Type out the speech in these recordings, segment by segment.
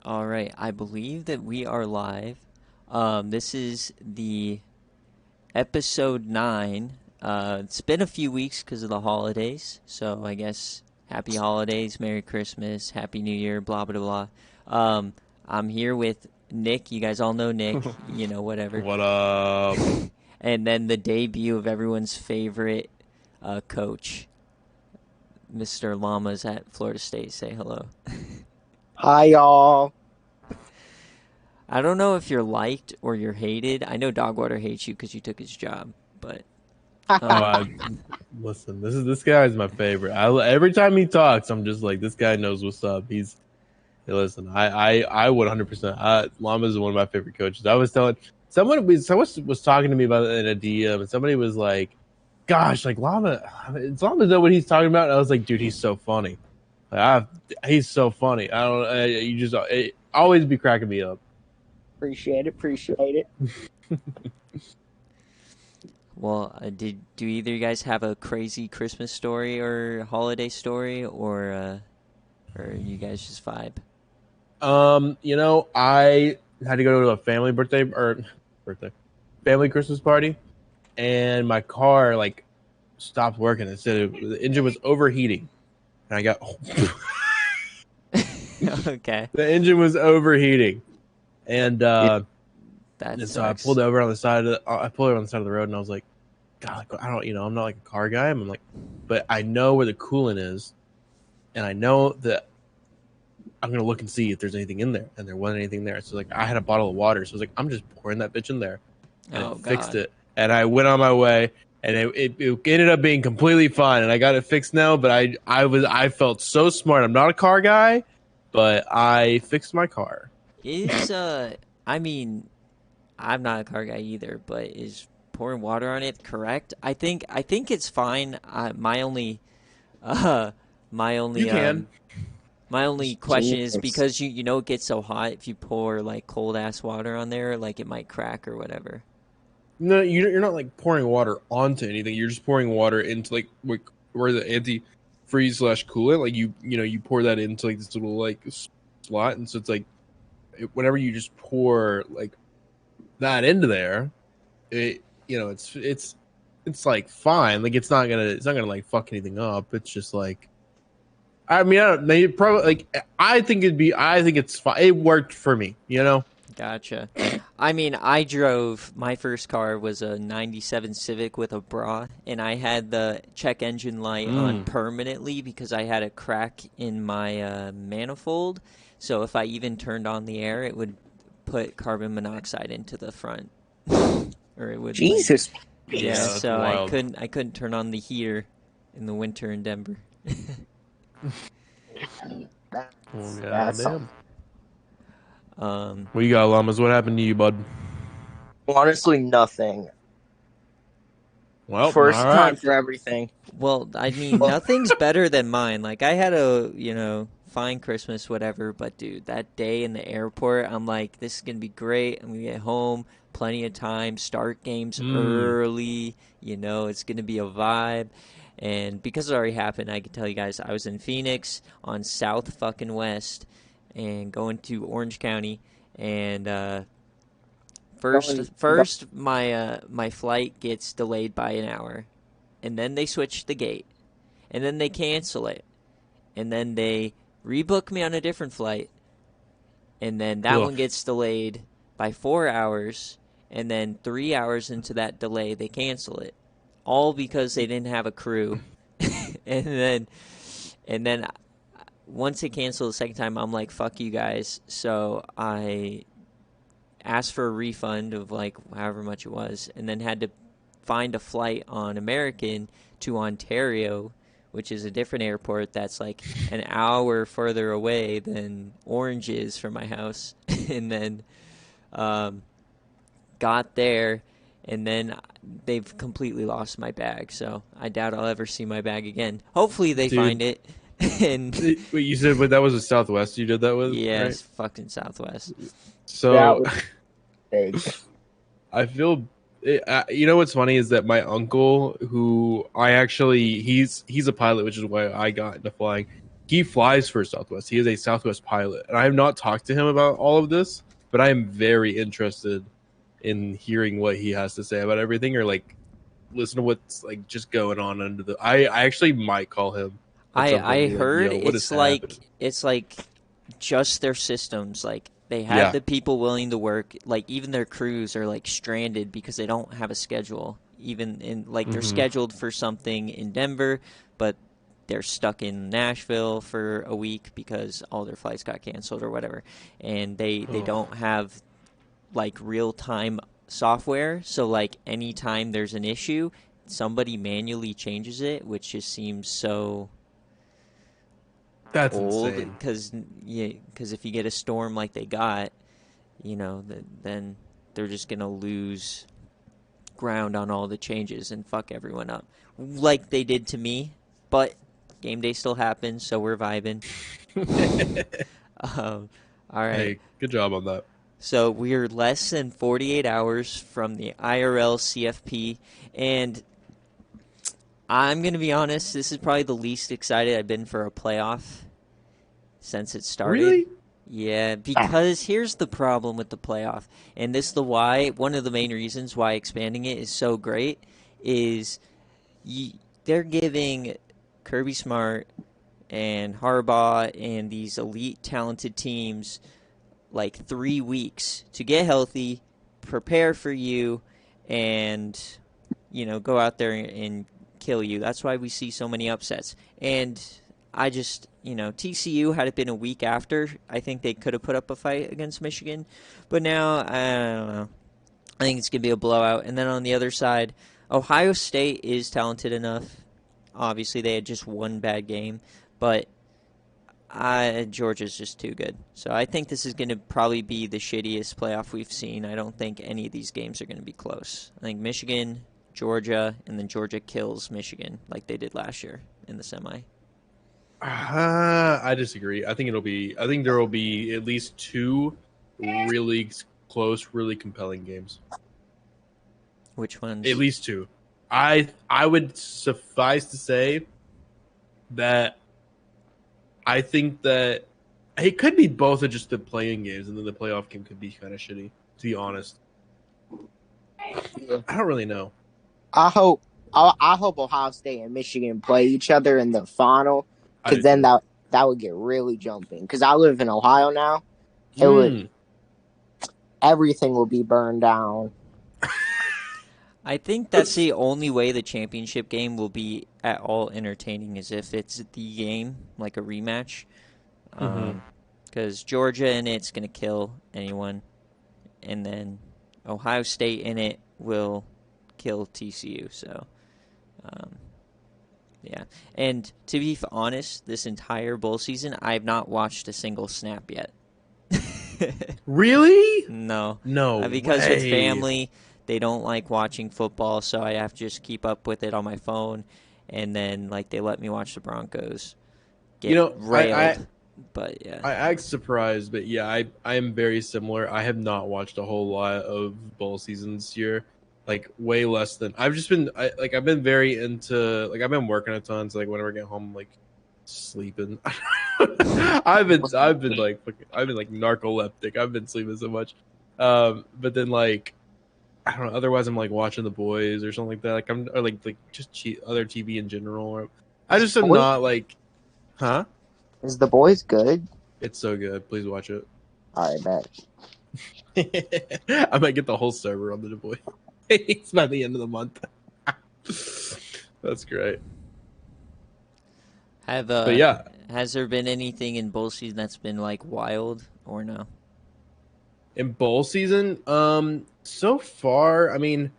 All right, I believe that we are live. This is the episode 9. It's been a few weeks because of the holidays, so I guess happy holidays, Merry Christmas, Happy New Year, blah, blah, blah. I'm here with Nick. You guys all know Nick, whatever. What up? And then the debut of everyone's favorite coach, Mr. Llamas at Florida State. Say hello. Hi, y'all. I don't know if you're liked or you're hated. I know Dogwater hates you because you took his job, but Listen, this guy is my favorite. Every time he talks, I'm just like, this guy knows what's up. Hey, listen, I would 100%. Llama is one of my favorite coaches. I was telling someone was talking to me about it in a DM, and somebody was like, "Gosh, like Llama know what he's talking about." And I was like, "Dude, he's so funny. He's so funny. I don't. You just always be cracking me up." Appreciate it. well, do either of you guys have a crazy Christmas story or holiday story, or you guys just vibe? I had to go to a family family Christmas party, and my car like stopped working. It said the engine was overheating, and I got Okay. the engine was overheating, and That and so I sucks. pulled over on the side of the road, and I was like, God, like, I don't, I'm not like a car guy. I'm like, but I know where the coolant is, and I know that I'm gonna look and see if there's anything in there, and there wasn't anything there. So like, I had a bottle of water, so I was like, I'm just pouring that bitch in there, and Oh, it fixed God. it, and I went on my way, and it ended up being completely fine, and I got it fixed now. But I felt so smart. I'm not a car guy, but I fixed my car. I mean, I'm not a car guy either, but is pouring water on it correct? I think it's fine. My only uh my only You can. my only question is Jesus. because it gets so hot if you pour like cold ass water on there, like it might crack or whatever. No, you're not like pouring water onto anything. You're just pouring water into like where the anti-freeze / coolant. Like you pour that into like this little like slot, and so it's like whenever you just pour like that into there, it's like fine. Like it's not gonna like fuck anything up. It's just like I mean I don't. Maybe probably like I think it's fine. It worked for me. Gotcha. I mean, my first car was a 97 Civic with a bra, and I had the check engine light on permanently because I had a crack in my manifold. So if I even turned on the air, it would put carbon monoxide into the front. Or it would Jesus. yeah, that's so wild. I couldn't turn on the heater in the winter in Denver. That's Damn. Um What you got, Llamas? What happened to you, bud? honestly nothing. Well, First all time right. for everything. Well, I mean, nothing's better than mine. Like, I had fine Christmas, whatever, but dude, that day in the airport, I'm like, this is gonna be great. I'm gonna get home, plenty of time, start games early, it's gonna be a vibe. And because it already happened, I can tell you guys, I was in Phoenix on South fucking West and going to Orange County, and first my flight gets delayed by an hour, and then they switch the gate, and then they cancel it, and then they rebook me on a different flight, and then that one Ugh. gets delayed by 4 hours, and then 3 hours into that delay they cancel it, all because they didn't have a crew. And then once they cancel the second time, I'm like, fuck you guys. So I asked for a refund of like however much it was, and then had to find a flight on American to Ontario, which is a different airport that's like an hour further away than Orange is from my house. And then got there, and then they've completely lost my bag, so I doubt I'll ever see my bag again. Hopefully they Dude. find it. And Wait, you said that was a Southwest you did that with? yes, Right? fucking Southwest. So That was big. I feel you know what's funny is that my uncle, who I actually he's a pilot, which is why I got into flying. he flies for Southwest. He is a Southwest pilot, and I have not talked to him about all of this, but I am very interested in hearing what he has to say about everything, or like listen to what's like just going on under the. I actually might call him at some point I and be like, heard "Yo, what is happening?" it's like just their systems. Like they have Yeah. the people willing to work. Like even their crews are like stranded because they don't have a schedule. Even in like they're scheduled for something in Denver, but they're stuck in Nashville for a week because all their flights got canceled or whatever, and they don't have like real time software. So like anytime there's an issue, somebody manually changes it, which just seems so That's old. insane. Because if you get a storm like they got, then they're just gonna lose ground on all the changes and fuck everyone up, like they did to me. But game day still happens, so we're vibing. All right. Hey, good job on that. So we're less than 48 hours from the IRL CFP, and I'm going to be honest, this is probably the least excited I've been for a playoff since it started. Really? Yeah, because here's the problem with the playoff, and this is the why, one of the main reasons why expanding it is so great, is they're giving Kirby Smart and Harbaugh and these elite talented teams like 3 weeks to get healthy, prepare for you, and go out there and kill you. That's why we see so many upsets. And I just TCU, had it been a week after, I think they could have put up a fight against Michigan, but now I don't know. I think it's gonna be a blowout. And then on the other side, Ohio State is talented enough. Obviously, they had just one bad game, but Georgia's just too good. So I think this is going to probably be the shittiest playoff we've seen. I don't think any of these games are going to be close. I think Michigan, Georgia, and then Georgia kills Michigan like they did last year in the semi. I disagree. I think there will be at least 2 really close, really compelling games. Which ones? At least 2. I would suffice to say that I think that it could be both of just the playing games, and then the playoff game could be kind of shitty, to be honest. I don't really know. I hope Ohio State and Michigan play each other in the final, because then that would get really jumping. Because I live in Ohio now, everything will be burned down. I think that's the only way the championship game will be at all entertaining, is if it's the game, like a rematch. Because Georgia in it's going to kill anyone. And then Ohio State in it will kill TCU. So, yeah. And to be honest, this entire bowl season, I have not watched a single snap yet. Really? No. No. Because way. with family, they don't like watching football, so I have to just keep up with it on my phone. And then, like, they let me watch the Broncos get railed. But yeah, I act surprised, but yeah, I am very similar. I have not watched a whole lot of bowl seasons this year, like way less than I've just been. I've been very into I've been working a ton, so like whenever I get home, I'm like sleeping. I've been like narcoleptic. I've been sleeping so much, but then like I don't know. Otherwise, I'm like watching The Boys or something like that. Like I'm or like just other TV in general. Or, I just am not like, huh? Is The Boys good? It's so good. Please watch it. All right, bet. I might get the whole server on the Boys. It's by the end of the month. That's great. But yeah, has there been anything in bowl season that's been like wild or no? in bowl season, so far, I mean,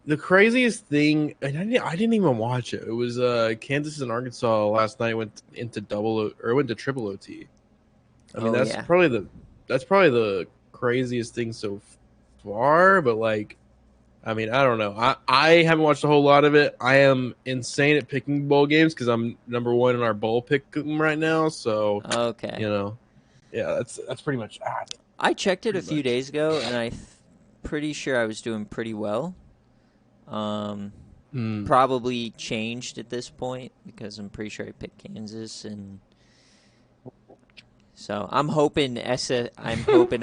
the craziest thing, and I didn't even watch it. It was Kansas and Arkansas last night went into triple OT. I mean, that's probably the craziest thing so far. But like, I mean, I don't know. I haven't watched a whole lot of it. I am insane at picking bowl games because I'm number 1 in our bowl pick right now. So okay, yeah, that's pretty much. I checked it a few days ago, and I'm pretty sure I was doing pretty well. Probably changed at this point because I'm pretty sure I picked Kansas, and So I'm hoping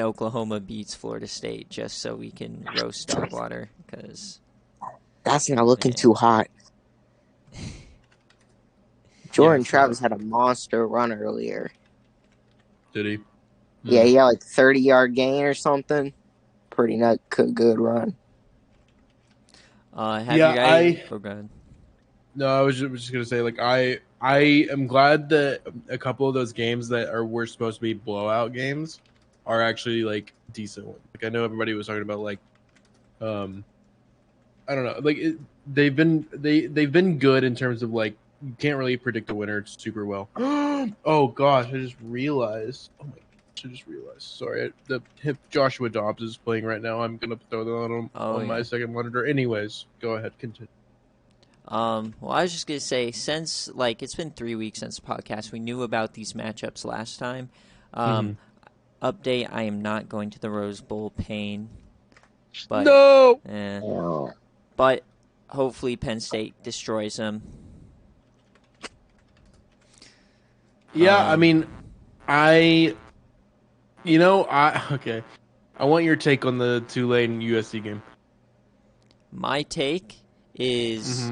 Oklahoma beats Florida State just so we can roast Starkwater because That's not looking too hot. Jordan Travis had a monster run earlier. Did he? Yeah, he had like 30-yard gain or something. Pretty good run. Have you guys? Oh, go ahead. No, I was just gonna say, like, I am glad that a couple of those games that were supposed to be blowout games are actually like decent ones. Like, I know everybody was talking about like, I don't know, like they've been good in terms of like you can't really predict the winner super well. Oh gosh, I just realized. Oh my gosh, I just realized. Sorry, if Joshua Dobbs is playing right now, I'm gonna throw that on my second monitor. Anyways, go ahead, continue. Well, I was just gonna say, since like it's been 3 weeks since the podcast, we knew about these matchups last time. Update: I am not going to the Rose Bowl. Pain, but no. But hopefully Penn State destroys them. Yeah, I mean, I want your take on the Tulane USC game. My take is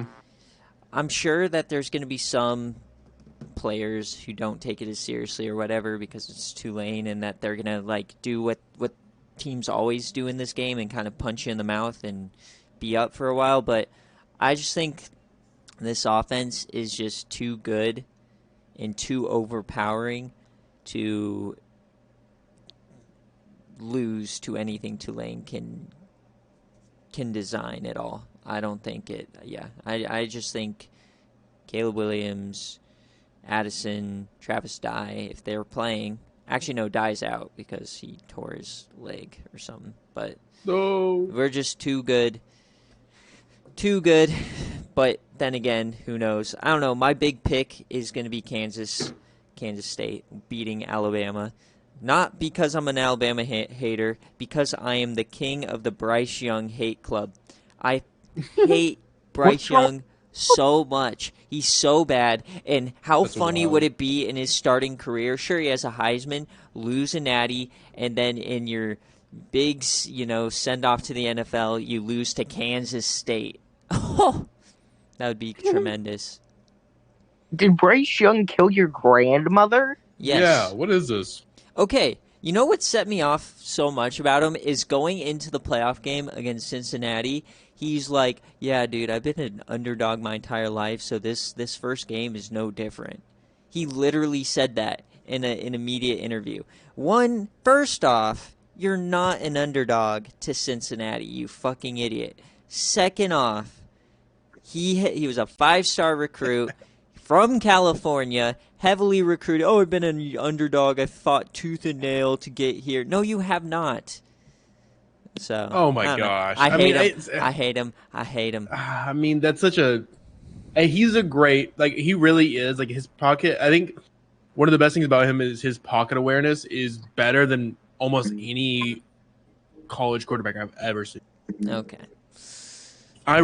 I'm sure that there's going to be some players who don't take it as seriously or whatever because it's Tulane and that they're going to like do what teams always do in this game and kind of punch you in the mouth and be up for a while. But I just think this offense is just too good and too overpowering to lose to anything Tulane can design at all. I don't think it. Yeah, I just think Caleb Williams, Addison, Travis Dye, if they're playing. Actually, no, Dye's out because he tore his leg or something. But we're just too good. Too good. But then again, who knows? I don't know. My big pick is going to be Kansas State beating Alabama. Not because I'm an Alabama hater, because I am the king of the Bryce Young hate club. I hate Bryce Young so much. He's so bad. And how funny would it be in his starting career? Sure, he has a Heisman, lose a Natty, and then in your big, send off to the NFL, you lose to Kansas State. Oh, that would be tremendous. Did Bryce Young kill your grandmother? Yes. Yeah, what is this? Okay, you know what set me off so much about him is going into the playoff game against Cincinnati. He's like, yeah, dude, I've been an underdog my entire life, so this first game is no different. He literally said that in a media interview. First off, you're not an underdog to Cincinnati, you fucking idiot. Second off, he was a 5-star recruit from California, heavily recruited. Oh, I've been an underdog. I fought tooth and nail to get here. No, you have not. So. Oh my gosh! I hate him. I mean, that's such a. He's a great. Like, he really is. Like, his pocket. I think one of the best things about him is his pocket awareness is better than almost any college quarterback I've ever seen. Okay. I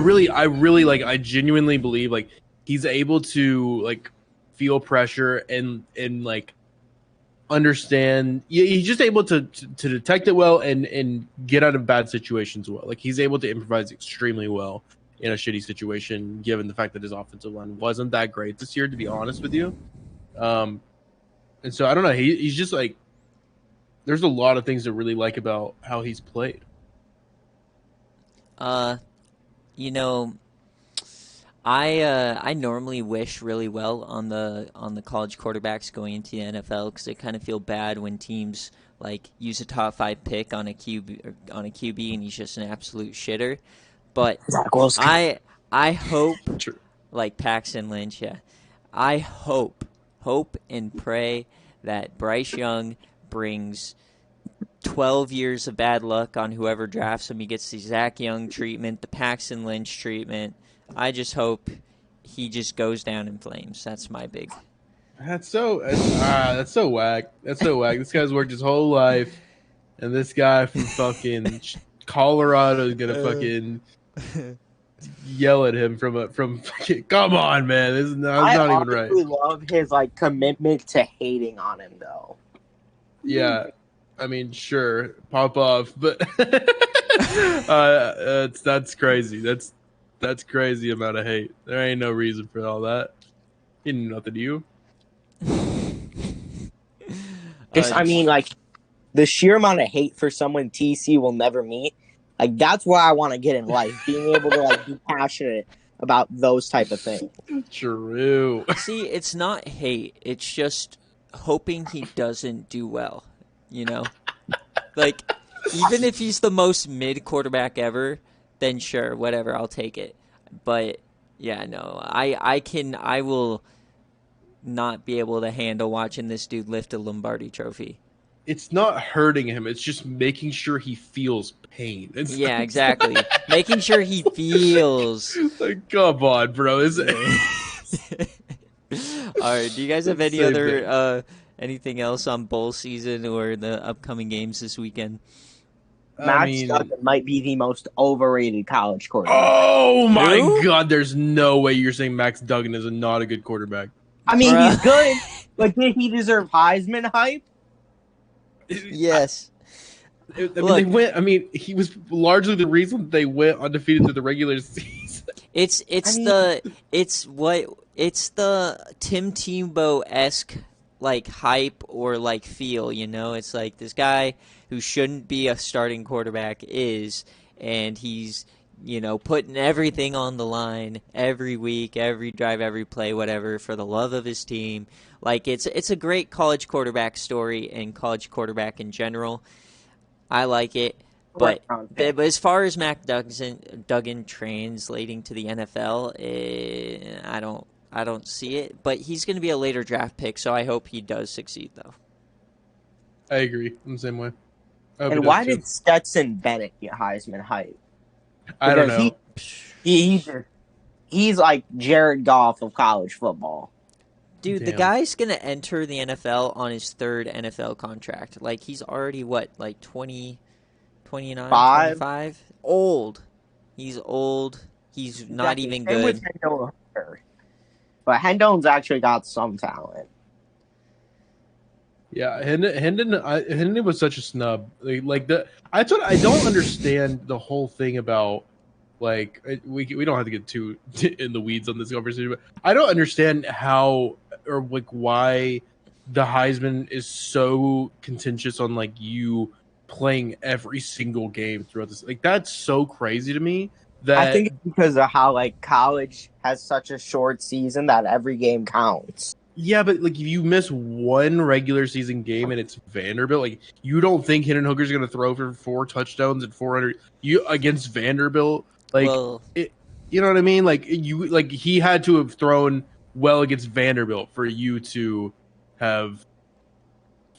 genuinely believe like he's able to like feel pressure and like understand. He's just able to detect it well and get out of bad situations well. Like, he's able to improvise extremely well in a shitty situation, given the fact that his offensive line wasn't that great this year, to be honest with you. And so I don't know. He's just like, there's a lot of things to really like about how he's played. I normally wish really well on the college quarterbacks going into the NFL because I kind of feel bad when teams like use a top 5 pick on a QB and he's just an absolute shitter. But I hope, like Paxton Lynch, yeah, I hope and pray that Bryce Young brings 12 years of bad luck on whoever drafts him. He gets the Zach Young treatment, the Paxton Lynch treatment. I just hope he just goes down in flames. That's my big. That's so whack. That's so whack. This guy's worked his whole life, and this guy from fucking Colorado is gonna fucking yell at him from fucking. Come on, man. This is not even right. I love his like commitment to hating on him though. Yeah, I mean, sure, pop off, but that's crazy. That's crazy amount of hate. There ain't no reason for all that. He didn't do nothing to you. I mean, like the sheer amount of hate for someone TC will never meet. Like that's where I want to get in life, being able to like be passionate about those type of things. True. see, it's not hate. It's just hoping he doesn't do well. You know, like even if he's the most mid quarterback ever, then sure, whatever, I'll take it. But yeah, no, I will not be able to handle watching this dude lift a Lombardi trophy. It's not hurting him. It's just making sure he feels pain. Yeah, exactly. Making sure he feels. Like, come on, bro. Is it? All right. Do you guys have any Same other anything else on bowl season or the upcoming games this weekend? Max Duggan might be the most overrated college quarterback. Oh my Who? God! There's no way you're saying Max Duggan is not a good quarterback. I mean, Bruh. he's good, but did he deserve Heisman hype? Yes. They went. I mean, he was largely the reason that they went undefeated through the regular season. It's the Tim Tebow-esque like hype or like feel, you know? It's like this guy who shouldn't be a starting quarterback and he's, you know, putting everything on the line every week, every drive, every play, whatever, for the love of his team. Like it's a great college quarterback story and college quarterback in general. I like it. But as far as Mac Duggan translating to the NFL, I don't see it. But he's going to be a later draft pick, so I hope he does succeed, though. I agree. I'm the same way. And why did Stetson Bennett get Heisman hype? I don't know. He's like Jared Goff of college football. Dude, the guy's going to enter the NFL on his third NFL contract. Like, he's already, like 29, 25? Old. He's old. He's not even good. But Hendon's actually got some talent. Yeah, Hendon was such a snub. I don't understand the whole thing about like we don't have to get too in the weeds on this conversation, but I don't understand how or like why the Heisman is so contentious on like you playing every single game throughout this. Like that's so crazy to me. That I think it's because of how like college has such a short season that every game counts. Yeah, but like if you miss one regular season game and it's Vanderbilt, like you don't think Hendon Hooker's going to throw for 4 touchdowns and 400 against Vanderbilt? Like you know what I mean? Like he had to have thrown well against Vanderbilt for you to have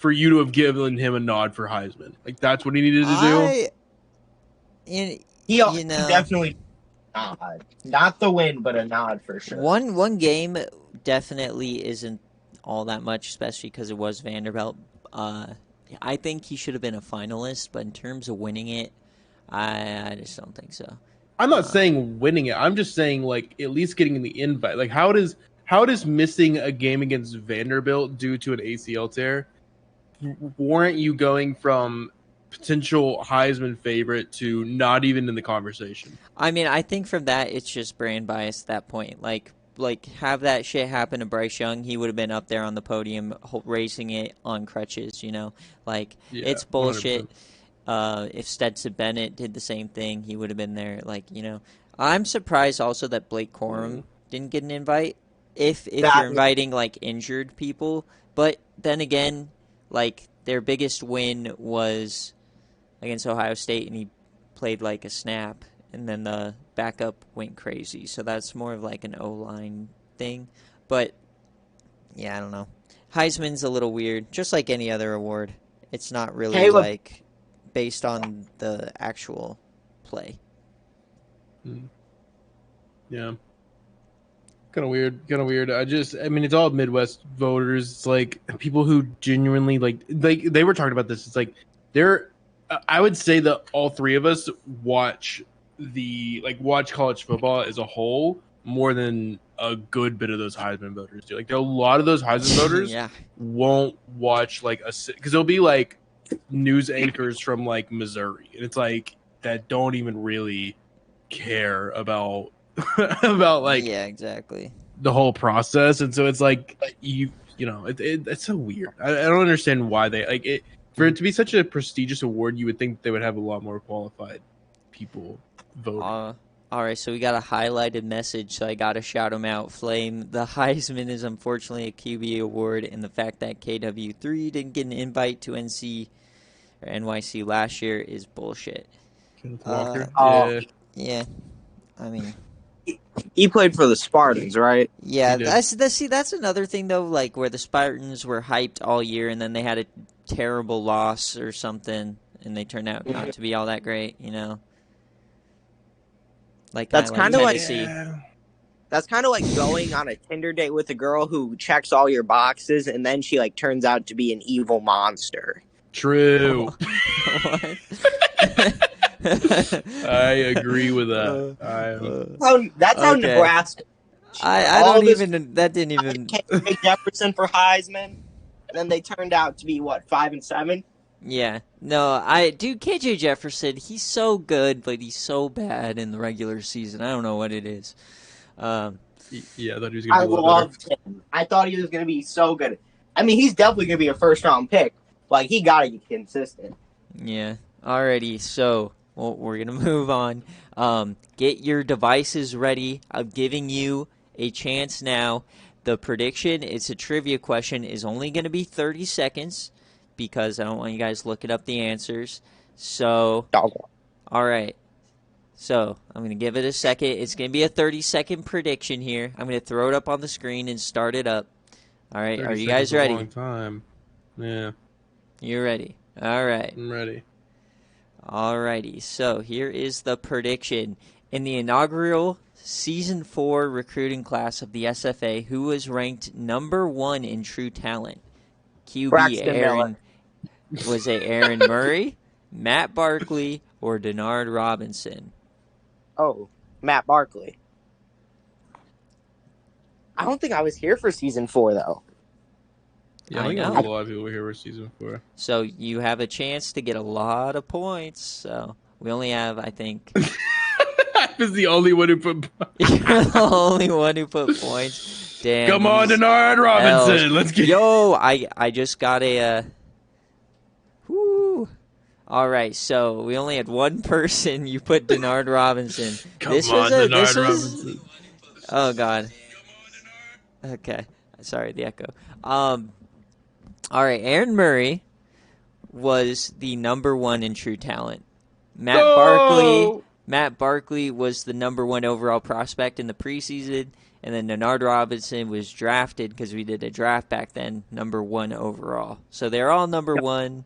given him a nod for Heisman. Like that's what he needed to do. He definitely not the win, but a nod for sure. One game definitely isn't all that much, especially because it was Vanderbilt. I think he should have been a finalist, but in terms of winning it, I just don't think so. I'm not saying winning it. I'm just saying like at least getting the invite. Like how does missing a game against Vanderbilt due to an ACL tear warrant you going from potential Heisman favorite to not even in the conversation? I mean, I think from that it's just brand bias at that point. Like have that shit happen to Bryce Young, he would have been up there on the podium racing it on crutches, you know? Like it's bullshit. 100%. If Stetson Bennett did the same thing, he would have been there. Like, you know, I'm surprised also that Blake Corum didn't get an invite. If you're inviting like injured people, but then again, like their biggest win was against Ohio State, and he played like a snap, and then the backup went crazy. So that's more of like an O-line thing. But yeah, I don't know. Heisman's a little weird, just like any other award. It's not really like based on the actual play. Yeah. Kind of weird. I mean, it's all Midwest voters. It's like people who genuinely like they were talking about this. It's like I would say that all three of us watch college football as a whole, more than a good bit of those Heisman voters do. Like, a lot of those Heisman voters Yeah. won't watch like because there'll be like news anchors from like Missouri, and it's like that don't even really care about about like Yeah, exactly. the whole process, and so it's like it's so weird. I don't understand why they like it. For it to be such a prestigious award, you would think they would have a lot more qualified people voting. All right, so we got a highlighted message, so I got to shout him out. Flame, the Heisman is unfortunately a QB award, and the fact that KW3 didn't get an invite to NYC last year is bullshit. Kenneth Walker. Yeah, I mean, He played for the Spartans, right? yeah, that's another thing though, like where the Spartans were hyped all year, and then they had a terrible loss or something, and they turned out not to be all that great, you know. Like That's kind of like Tennessee. that's kind of like going on a Tinder date with a girl who checks all your boxes, and then she like turns out to be an evil monster. True. What? I agree with that. That's how Okay. Nebraska. I All don't this- even. That didn't even. KJ Jefferson for Heisman, and then they turned out to be what 5-7. Yeah. No, dude, KJ Jefferson, he's so good, but he's so bad in the regular season. I don't know what it is. Yeah, I thought he was gonna be I a little loved him. I thought he was going to be so good. I mean, he's definitely going to be a first-round pick. Like, he got to get consistent. Yeah. Alrighty, so we're gonna move on. Get your devices ready. I'm giving you a chance now. The prediction, it's a trivia question, is only going to be 30 seconds because I don't want you guys looking up the answers. So, all right. So, I'm going to give it a second. It's going to be a 30-second prediction here. I'm going to throw it up on the screen and start it up. All right, are you guys ready? A long time. Yeah, You're ready. All right. I'm ready. Alrighty, so here is the prediction. In the inaugural Season 4 recruiting class of the SFA, who was ranked number 1 in true talent? QB Braxton Aaron. Was it Aaron Murray, Matt Barkley, or Denard Robinson? Oh, Matt Barkley. I don't think I was here for season 4 though. Yeah, I think a lot of people were here for season 4. So you have a chance to get a lot of points. So we only have, I think. I was the only one who put. You're the only one who put points. Damn. Come on, Denard Robinson. Let's get. Yo, I just got a. Whoo. All right, so we only had one person. You put Denard Robinson. Denard Robinson. Oh God. Okay, sorry the echo. All right, Aaron Murray was the number 1 in true talent. Matt Barkley was the number 1 overall prospect in the preseason, and then Denard Robinson was drafted because we did a draft back then, number 1 overall. So they're all number 1.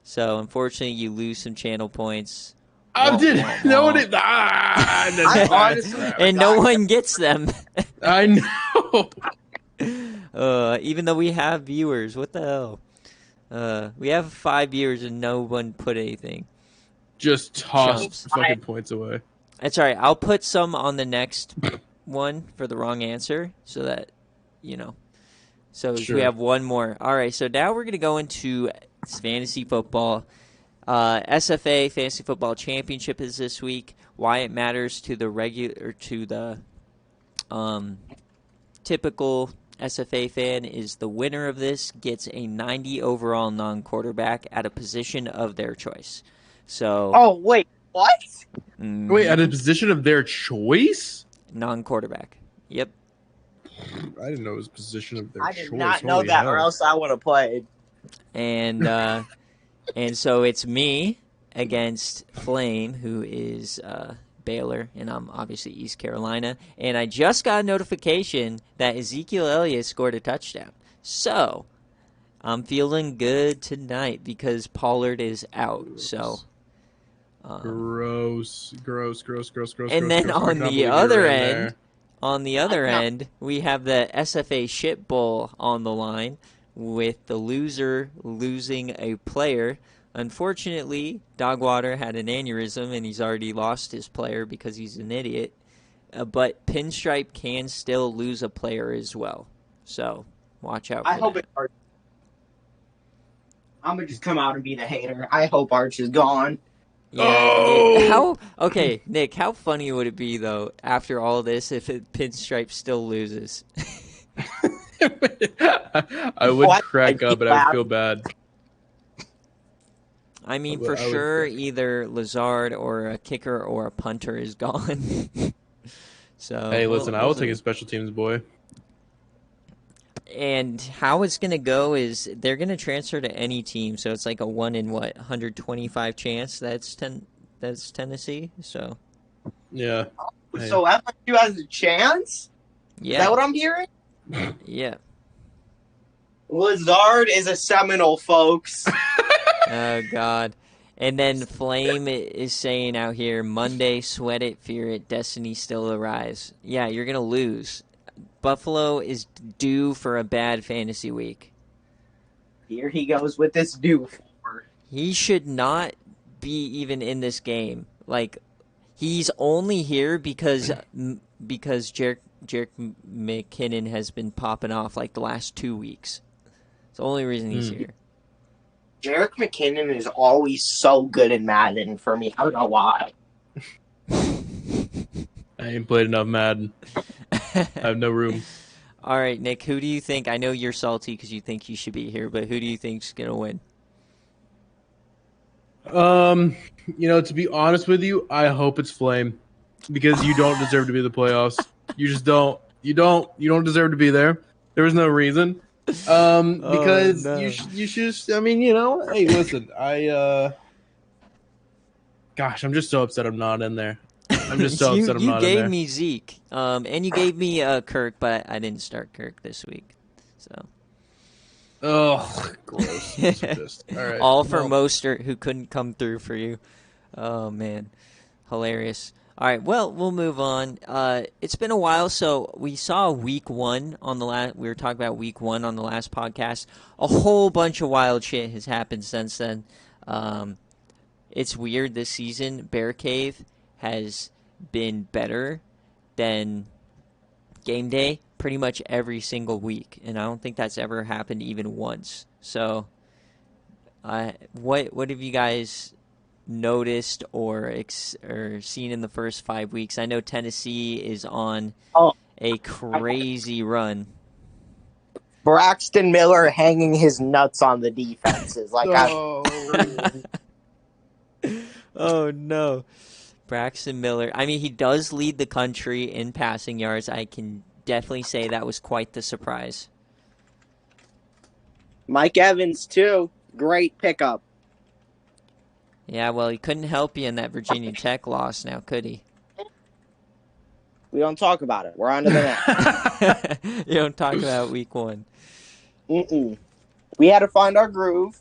So unfortunately, you lose some channel points. No one. And no one gets them. I know. Even though we have viewers, what the hell? We have 5 viewers and no one put anything. Just tossed Chumps. fucking points away. That's all right. I'll put some on the next one for the wrong answer so that, So Sure. we have one more. All right, so now we're going to go into fantasy football. SFA Fantasy Football Championship is this week. Why it matters to the typical SFA fan is the winner of this gets a 90 overall non-quarterback at a position of their choice. So. Oh wait, what? Wait, at a position of their choice? Non-quarterback. Yep. I didn't know it was a position of their choice. I did not know Holy that, hell. or else I would have played. And and so it's me against Flame, who is Baylor, and I'm obviously East Carolina. And I just got a notification that Ezekiel Elliott scored a touchdown. So I'm feeling good tonight because Pollard is out. So Gross. And then on the other end, we have the SFA Shit Bowl on the line with the loser losing a player. Unfortunately, Dogwater had an aneurysm and he's already lost his player because he's an idiot. but Pinstripe can still lose a player as well. So watch out for I hope that. it's Arch. I'm gonna just come out and be the hater. I hope Arch is gone. Yeah. Okay, Nick, how funny would it be, though, after all this, if Pinstripe still loses? I would crack up, but I would feel bad. I mean, for sure, either Lazard or a kicker or a punter is gone. So hey, listen, I will take a special teams boy. And how it's going to go is they're going to transfer to any team, so it's like a 125 chance that's Tennessee. So yeah. So FSU has a chance? Yeah. Is that what I'm hearing? Yeah. Lazard is a Seminole, folks. Oh, God. And then Flame is saying out here, Monday, sweat it, fear it, destiny still arise. Yeah, you're going to lose. Buffalo is due for a bad fantasy week. Here he goes with this due for. He should not be even in this game. Like, he's only here because Jerick McKinnon has been popping off like the last 2 weeks. It's the only reason he's here. Jerick McKinnon is always so good in Madden for me. I don't know why. I ain't played enough Madden. I have no room. All right, Nick, who do you think? I know you're salty because you think you should be here, but who do you think's going to win? To be honest with you, I hope it's Flame because you don't deserve to be in the playoffs. You just don't. You don't deserve to be there. There was no reason. Because you should. I mean, hey, listen, gosh, I'm just so upset I'm not in there. I'm just so upset I'm not in there. You gave me Zeke, and you gave me Kirk, but I didn't start Kirk this week. So. Oh, gross. All right. All for Mostert, who couldn't come through for you. Oh, man. Hilarious. All right, well, we'll move on. It's been a while, so we saw week one on the last. We were talking about week one on the last podcast. A whole bunch of wild shit has happened since then. It's weird this season. BearCave has been better than game day pretty much every single week, and I don't think that's ever happened even once. So, what have you guys noticed or seen in the first 5 weeks? I know Tennessee is on a crazy run. Braxton Miller hanging his nuts on the defenses. Oh, no. Braxton Miller. I mean, he does lead the country in passing yards. I can definitely say that was quite the surprise. Mike Evans, too. Great pickup. Yeah, well, he couldn't help you in that Virginia Tech loss now, could he? We don't talk about it. We're on to the next. You don't talk about week one. We had to find our groove.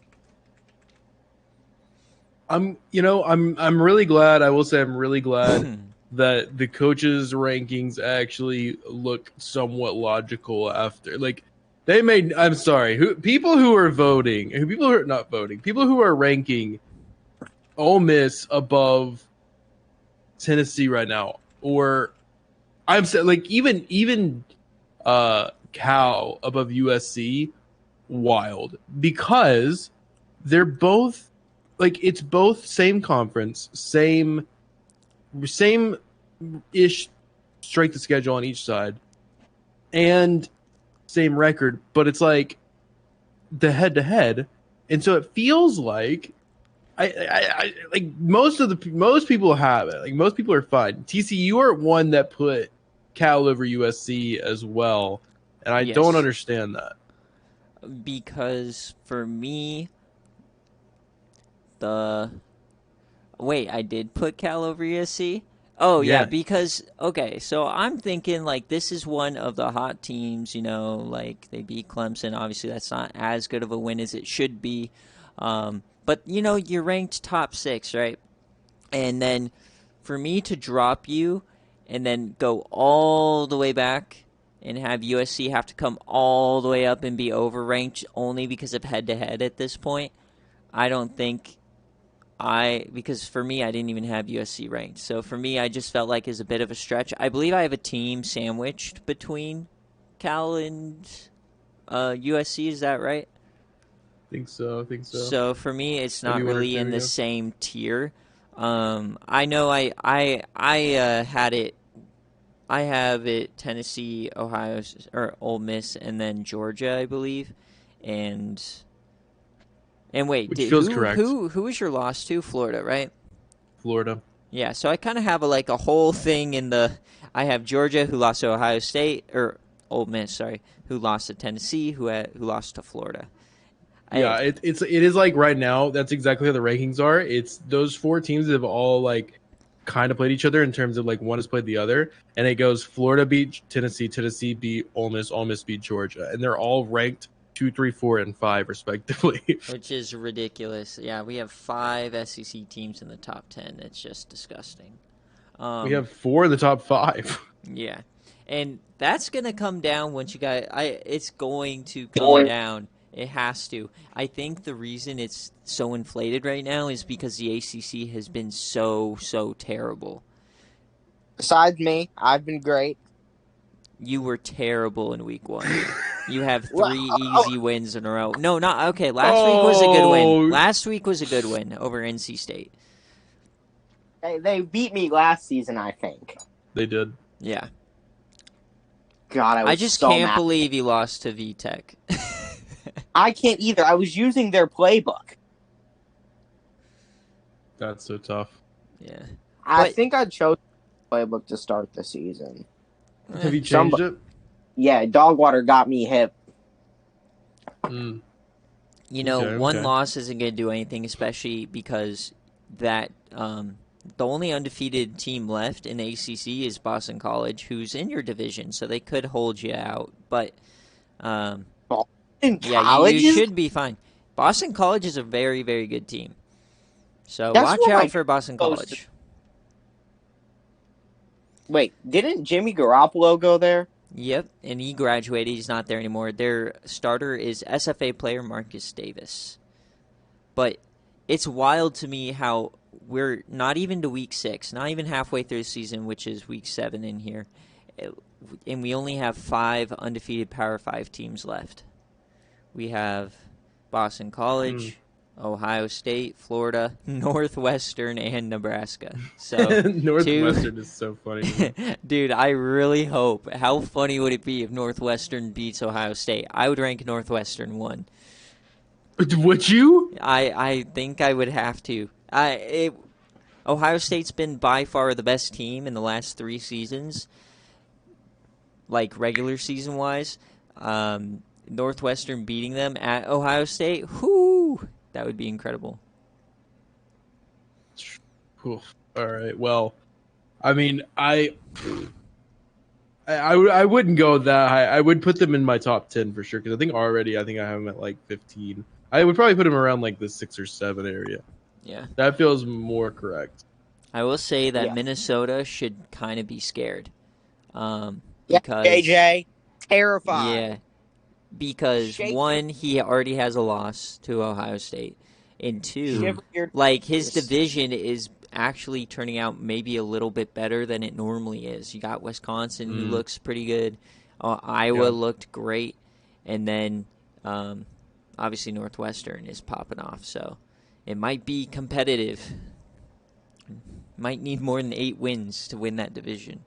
I'm really glad. I will say I'm really glad that the coaches' rankings actually look somewhat logical after. Like, they made. I'm sorry. People who are ranking Ole Miss above Tennessee right now, or I'm saying like even Cal above USC, wild, because they're both like, it's both same conference, same ish strength of schedule on each side, and same record, but it's like the head to head, and so it feels like I like most people have it. Like, most people are fine. TC, you are one that put Cal over USC as well, and I don't understand that. Because for me, I did put Cal over USC? Oh, yeah, because, okay, so I'm thinking, like, this is one of the hot teams, like, they beat Clemson. Obviously, that's not as good of a win as it should be. But, you're ranked top 6, right? And then for me to drop you and then go all the way back and have USC have to come all the way up and be overranked only because of head-to-head at this point, I don't think because for me, I didn't even have USC ranked. So for me, I just felt like it's a bit of a stretch. I believe I have a team sandwiched between Cal and USC. Is that right? Think so. So for me, it's Maybe not one or really two, in the yeah. same tier. I know I had it. I have it Tennessee, Ohio, or Ole Miss, and then Georgia, I believe. And wait, Which feels correct. who was your loss to? Florida, right? Florida. Yeah, so I kind of have a whole thing in the. I have Georgia who lost to Ohio State, or Ole Miss, sorry, who lost to Tennessee, who lost to Florida. Yeah, it is like right now. That's exactly how the rankings are. It's those 4 teams that have all like kind of played each other in terms of like one has played the other, and it goes Florida beat Tennessee, Tennessee beat Ole Miss beat Georgia, and they're all ranked 2, 3, 4, and 5 respectively. Which is ridiculous. Yeah, we have 5 SEC teams in the top 10. It's just disgusting. We have 4 in the top 5. Yeah, and that's gonna come down once you guys. It's going to come down. It has to. I think the reason it's so inflated right now is because the ACC has been so terrible. Besides me, I've been great. You were terrible in week 1. You have 3 Well, easy wins in a row. No, not okay. Last week was a good win. Last week was a good win over NC State. They beat me last season, I think. They did. Yeah. God, I just so can't mad. believe you lost to VTech. I can't either. I was using their playbook. That's so tough. Yeah. I think I chose the playbook to start the season. Have you changed it? Yeah, Dogwater got me hip. Mm. You know, Okay, one okay. loss isn't going to do anything, especially because that the only undefeated team left in the ACC is Boston College, who's in your division, so they could hold you out. But yeah, you should be fine. Boston College is a very, very good team. So watch out for Boston College. Wait, didn't Jimmy Garoppolo go there? Yep, and he graduated. He's not there anymore. Their starter is SFA player Marcus Davis. But it's wild to me how we're not even to week 6, not even halfway through the season, which is week 7 in here, and we only have 5 undefeated Power 5 teams left. We have Boston College, Ohio State, Florida, Northwestern, and Nebraska. So Northwestern is so funny. Dude, I really hope. How funny would it be if Northwestern beats Ohio State? I would rank Northwestern 1. Would you? I think I would have to. Ohio State's been by far the best team in the last 3 seasons, like regular season wise. Northwestern beating them at Ohio State, whoo, that would be incredible. All right. Well, I mean, I wouldn't go that high. I would put them in my top 10 for sure because I think I have them at like 15. I would probably put them around like the 6 or 7 area. Yeah, that feels more correct. I will say that Minnesota should kind of be scared. Because JJ, terrified. Yeah, because 1, he already has a loss to Ohio State, and 2, like his division is actually turning out maybe a little bit better than it normally is. You got Wisconsin, who looks pretty good. Iowa looked great, and then obviously Northwestern is popping off. So it might be competitive. Might need more than 8 wins to win that division.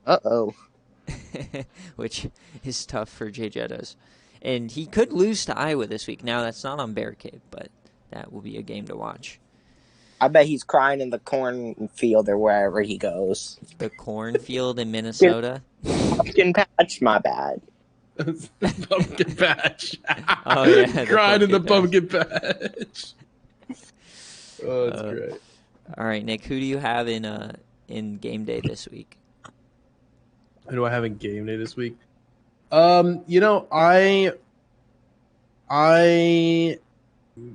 Uh-oh. Which is tough for Jay Jettas. And he could lose to Iowa this week. Now, that's not on BearCave, but that will be a game to watch. I bet he's crying in the cornfield or wherever he goes. The cornfield in Minnesota? Pumpkin patch, my bad. Pumpkin patch. Oh, yeah. Crying in the pumpkin patch. Oh, that's great. All right, Nick, who do you have in game day this week? Who do I have in game day this week? I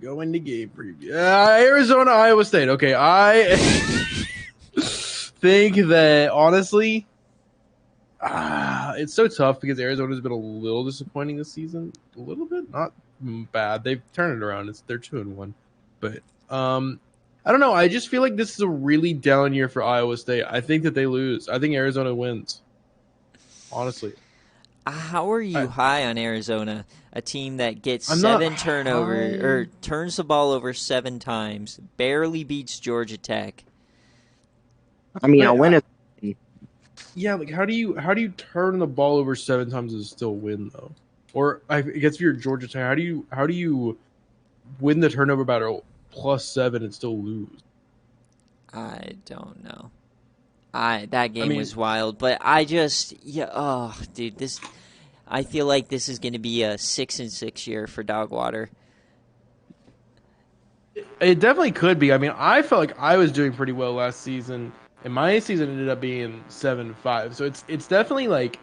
go into game preview. Arizona, Iowa State. Okay, I think that honestly, it's so tough because Arizona's been a little disappointing this season. A little bit, not bad. They've turned it around. They're 2-1, but I don't know. I just feel like this is a really down year for Iowa State. I think that they lose. I think Arizona wins. Honestly. How are you high on Arizona? A team that gets I'm not 7 turnovers high. or turns the ball over 7 times, barely beats Georgia Tech. I mean, I'll win it. Yeah, like how do you turn the ball over 7 times and still win though? Or I guess if you're Georgia Tech, how do you win the turnover battle +7 and still lose? I don't know. That game was wild, but dude, I feel like this is going to be a 6-6 year for Dogwater. It definitely could be. I mean, I felt like I was doing pretty well last season, and my season ended up being 7-5. So it's definitely like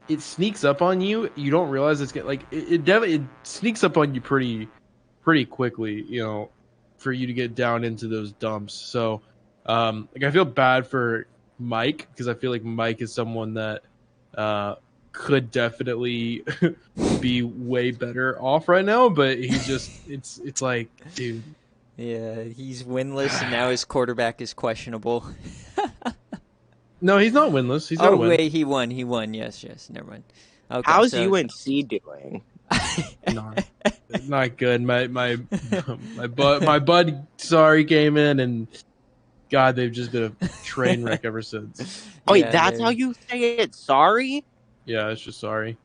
it sneaks up on you. You don't realize it's get like it definitely it sneaks up on you pretty quickly. You know, for you to get down into those dumps. So, like I feel bad for Mike because I feel like Mike is someone that could definitely be way better off right now, but he's just it's like, dude. Yeah, he's winless, and now his quarterback is questionable. No, he's not winless. He's got to win. Wait, he won. Yes. Never mind. Okay, how's UNC doing? Not good. My bud, sorry, came in, and God, they've just been a train wreck ever since. Oh, wait, that's how you say it? Sorry? Yeah, it's just sorry.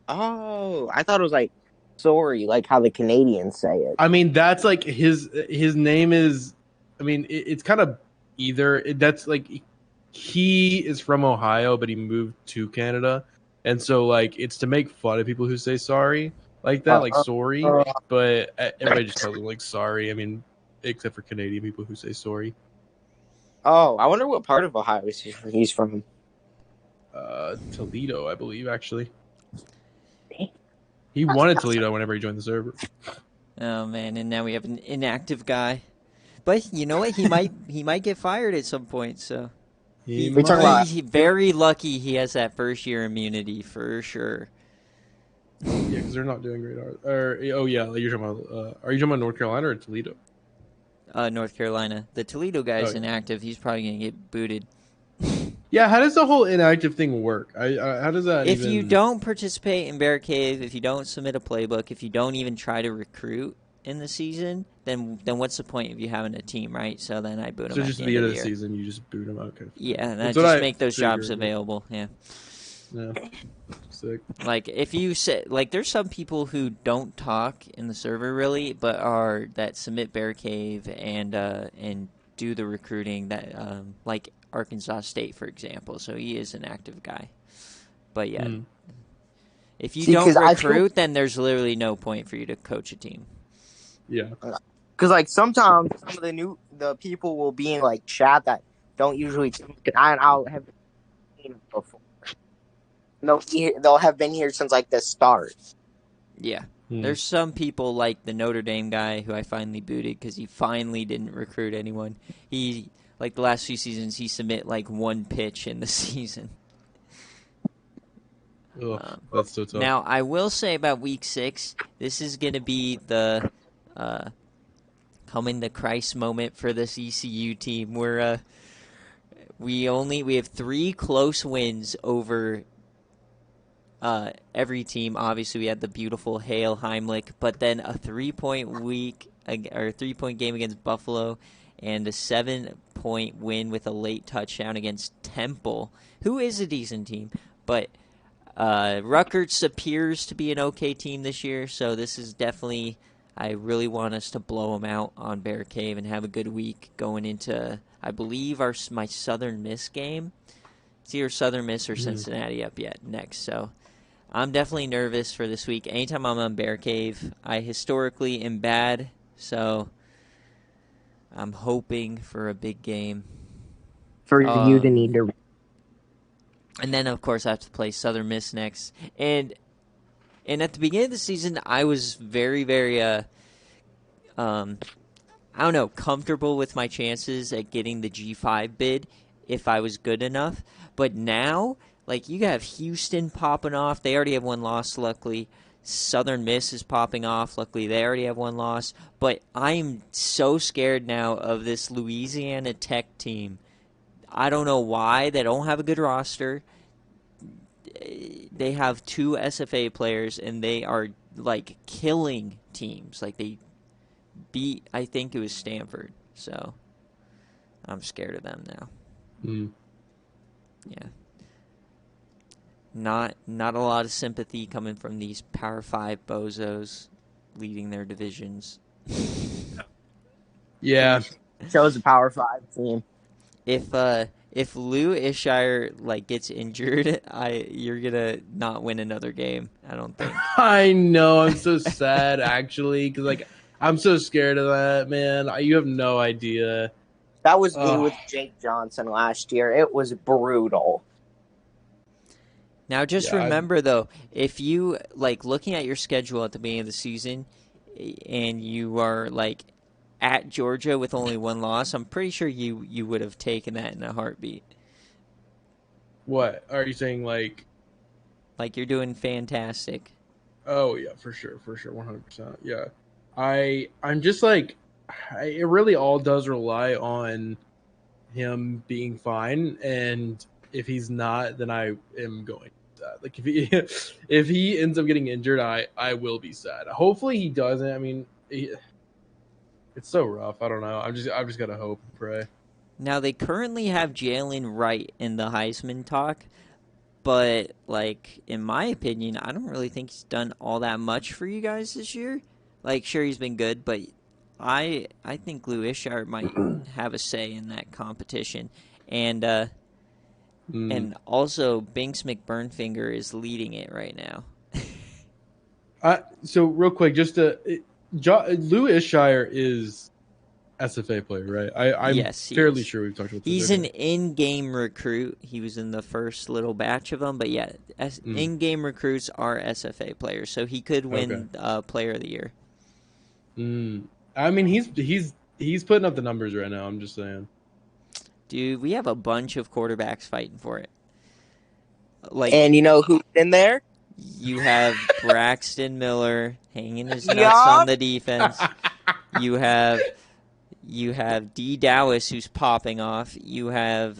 Oh, I thought it was like sorry, like how the Canadians say it. I mean, that's like his name is. I mean, it's kind of either. That's like he is from Ohio, but he moved to Canada, and so like it's to make fun of people who say sorry like that, like sorry. But everybody just calls him like sorry. I mean, except for Canadian people who say sorry. Oh, I wonder what part of Ohio he's from. Toledo, I believe, actually. He wanted Toledo whenever he joined the server. Oh man, and now we have an inactive guy. But you know what? He might get fired at some point. So he's very lucky he has that first year immunity for sure. Yeah, because they're not doing great. Oh yeah, you're talking about. Are you talking about North Carolina or Toledo? North Carolina. The Toledo guy's inactive. He's probably gonna get booted. Yeah, how does the whole inactive thing work? How does that? If you don't participate in BearCave, if you don't submit a playbook, if you don't even try to recruit in the season, then what's the point of you having a team, right? So then I boot him. So just at the end of the season, you just boot him. Okay. Yeah, and just make those jobs available. Yeah. Yeah. Sick. Like if you say there's some people who don't talk in the server really, but that submit BearCave and do the recruiting that like Arkansas State, for example. So he is an active guy. But yeah, if you don't recruit, then there's literally no point for you to coach a team. Yeah. Because like sometimes some of the people will be in like chat that don't usually talk, and I'll have seen before. They'll have been here since like the start. Yeah. There's some people like the Notre Dame guy who I finally booted because he finally didn't recruit anyone. He, like the last few seasons, he submit like one pitch in the season. That's so tough. Now, I will say about week 6, this is going to be the coming to Christ moment for this ECU team. We have 3 close wins over every team. Obviously, we had the beautiful Hale Heimlich, but then a 3-point game against Buffalo, and a 7-point win with a late touchdown against Temple, who is a decent team. But Rutgers appears to be an okay team this year, so this is definitely. I really want us to blow them out on BearCave and have a good week going into, I believe, my Southern Miss game. It's either Southern Miss or Cincinnati up next. So I'm definitely nervous for this week. Anytime I'm on BearCave, I historically am bad, so I'm hoping for a big game. For you to need to. And then, of course, I have to play Southern Miss next. And at the beginning of the season, I was very, very, comfortable with my chances at getting the G5 bid if I was good enough. But now, like, you have Houston popping off. They already have one loss, luckily. Southern Miss is popping off. Luckily, they already have one loss. But I'm so scared now of this Louisiana Tech team. I don't know why. They don't have a good roster. They have 2 SFA players, and they are, like, killing teams. Like, they beat, I think it was Stanford. So, I'm scared of them now. Mm. Yeah. Not a lot of sympathy coming from these Power 5 bozos leading their divisions. Yeah. Shows a Power 5 team. If Lou Ishire like gets injured, you're gonna not win another game. I don't think. I know. I'm so sad, actually, because like I'm so scared of that, man. You have no idea. That was me with Jake Johnson last year. It was brutal. Now, just remember, though, if you, like, looking at your schedule at the beginning of the season and you are, like, at Georgia with only 1 loss, I'm pretty sure you would have taken that in a heartbeat. What? Are you saying, like... Like, you're doing fantastic. Oh, yeah, for sure, 100%. Yeah. I'm just, like... it really all does rely on him being fine, and if he's not, then I am going sad. Like if he ends up getting injured, I will be sad. Hopefully he doesn't. I mean, it's so rough. I don't know. I've just gotta hope and pray. Now they currently have Jalen Wright in the Heisman talk, but like in my opinion, I don't really think he's done all that much for you guys this year. Like sure he's been good, but I think Lou Ishart might have a say in that competition. And also, Binks McBurnfinger is leading it right now. So real quick, just Lou Ishire is SFA player, right? I'm fairly sure we've talked about this. He's an in-game recruit. He was in the first little batch of them, but yeah, in-game recruits are SFA players, so he could win Player of the Year. I mean, he's putting up the numbers right now. I'm just saying. Dude, we have a bunch of quarterbacks fighting for it. Like, and you know who's in there? You have Braxton Miller hanging his nuts on the defense. You have D. Dowis who's popping off. You have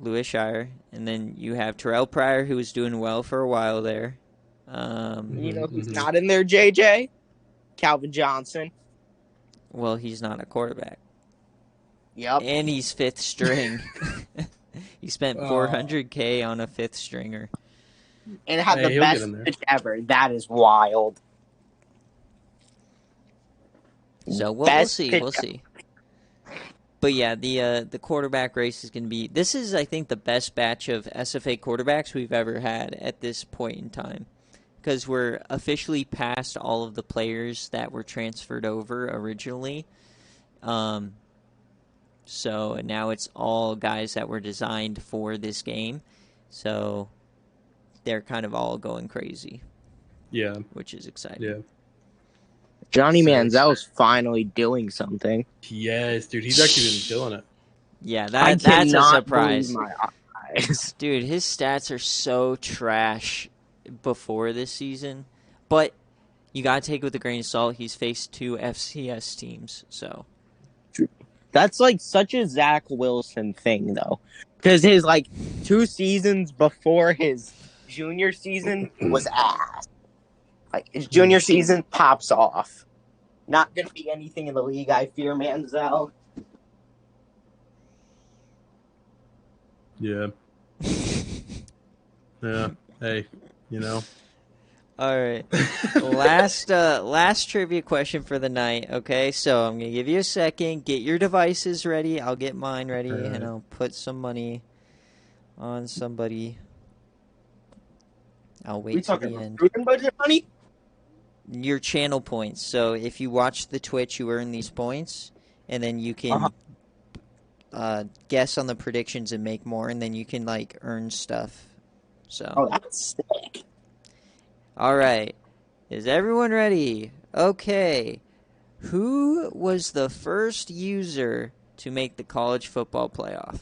Lou Ishire, and then you have Terrell Pryor who was doing well for a while there. You know who's not in there, JJ? Calvin Johnson. Well, he's not a quarterback. Yep. And he's 5th string. He spent $400K on a 5th stringer. And had the best pitch ever. That is wild. So we'll see. But yeah, the quarterback race is going to be... This is, I think, the best batch of SFA quarterbacks we've ever had at this point in time. Because we're officially past all of the players that were transferred over originally. So now it's all guys that were designed for this game. So they're kind of all going crazy. Yeah. Which is exciting. Yeah. Johnny Manziel's finally doing something. Yes, dude. He's actually been killing it. Yeah, that's a surprise. My eyes. Dude, his stats are so trash before this season. But you got to take it with a grain of salt. He's faced 2 FCS teams, so... That's like such a Zach Wilson thing, though, because his like 2 seasons before his junior season was ass. Like his junior season pops off. Not gonna be anything in the league. I fear Manziel. Yeah. Yeah. Hey, you know. All right. Last trivia question for the night. Okay, so I'm gonna give you a second. Get your devices ready. I'll get mine ready, and I'll put some money on somebody. I'll wait till the end. Recruiting budget money? Your channel points. So if you watch the Twitch, you earn these points, and then you can guess on the predictions and make more, and then you can like earn stuff. So. That's sick. All right. Is everyone ready? Okay. Who was the first user to make the college football playoff?